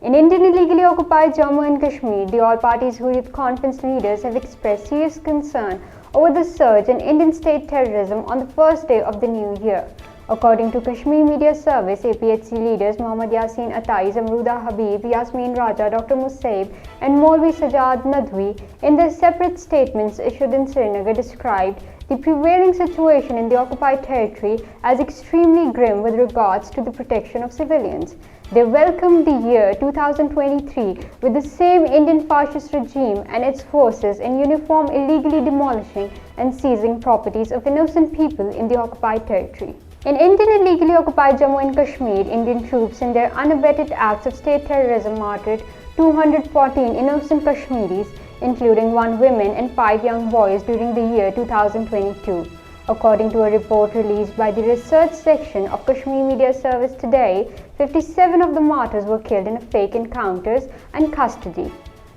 In Indian illegally occupied Jammu and Kashmir, the All Parties Hurriyat Conference leaders have expressed serious concern over the surge in Indian state terrorism on the first day of the new year. According to Kashmir Media Service, APHC leaders Mohammad Yasin Atais, Amruda Habib, Yasmin Raja, Dr. Musaib and Maulvi Sajjad Nadwi, in their separate statements issued in Srinagar, described the prevailing situation in the occupied territory as extremely grim with regards to the protection of civilians. They welcomed the year 2023 with the same Indian fascist regime and its forces in uniform illegally demolishing and seizing properties of innocent people in the occupied territory. In Indian illegally occupied Jammu and Kashmir, Indian troops in their unabetted acts of state terrorism martyred 214 innocent Kashmiris, including 1 woman and 5 young boys during the year 2022. According to a report released by the research section of Kashmir Media Service today, 57 of the martyrs were killed in fake encounters and custody.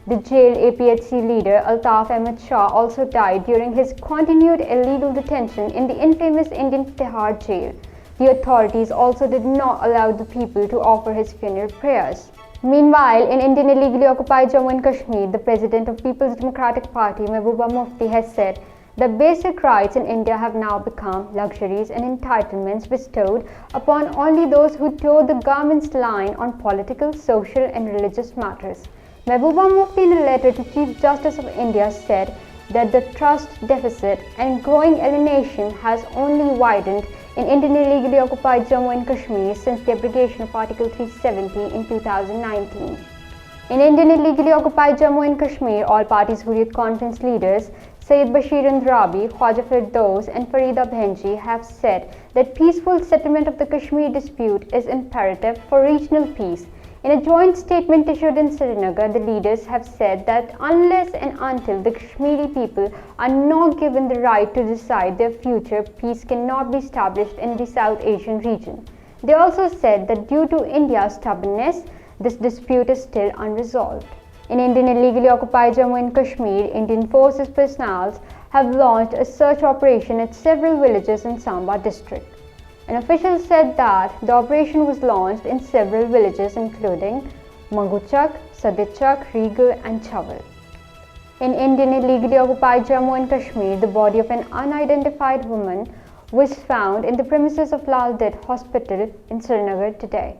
The jailed APHC leader Altaf Ahmed Shah also died during his continued illegal detention in the infamous Indian Tihar jail. The authorities also did not allow the people to offer his funeral prayers. Meanwhile, in Indian illegally occupied Jammu and Kashmir, the president of People's Democratic Party, Mehbooba Mufti, has said that basic rights in India have now become luxuries and entitlements bestowed upon only those who toe the government's line on political, social and religious matters. Mehbooba Mufti, in a letter to Chief Justice of India, said that the trust deficit and growing alienation has only widened in Indian illegally occupied Jammu and Kashmir since the abrogation of Article 370 in 2019. In Indian illegally occupied Jammu and Kashmir, All Parties Hurriyat Conference leaders Sayyid Bashir Andrabi, Khwaja Firdaus and Farida Bhenji have said that peaceful settlement of the Kashmir dispute is imperative for regional peace. In a joint statement issued in Srinagar, the leaders have said that unless and until the Kashmiri people are not given the right to decide their future, peace cannot be established in the South Asian region. They also said that due to India's stubbornness, this dispute is still unresolved. In Indian illegally occupied Jammu and Kashmir, Indian Forces personnel have launched a search operation at several villages in Samba district. An official said that the operation was launched in several villages including Manguchak, Sadichak, Regal and Chaval. In Indian illegally occupied Jammu and Kashmir, the body of an unidentified woman was found in the premises of Lal Det Hospital in Srinagar today.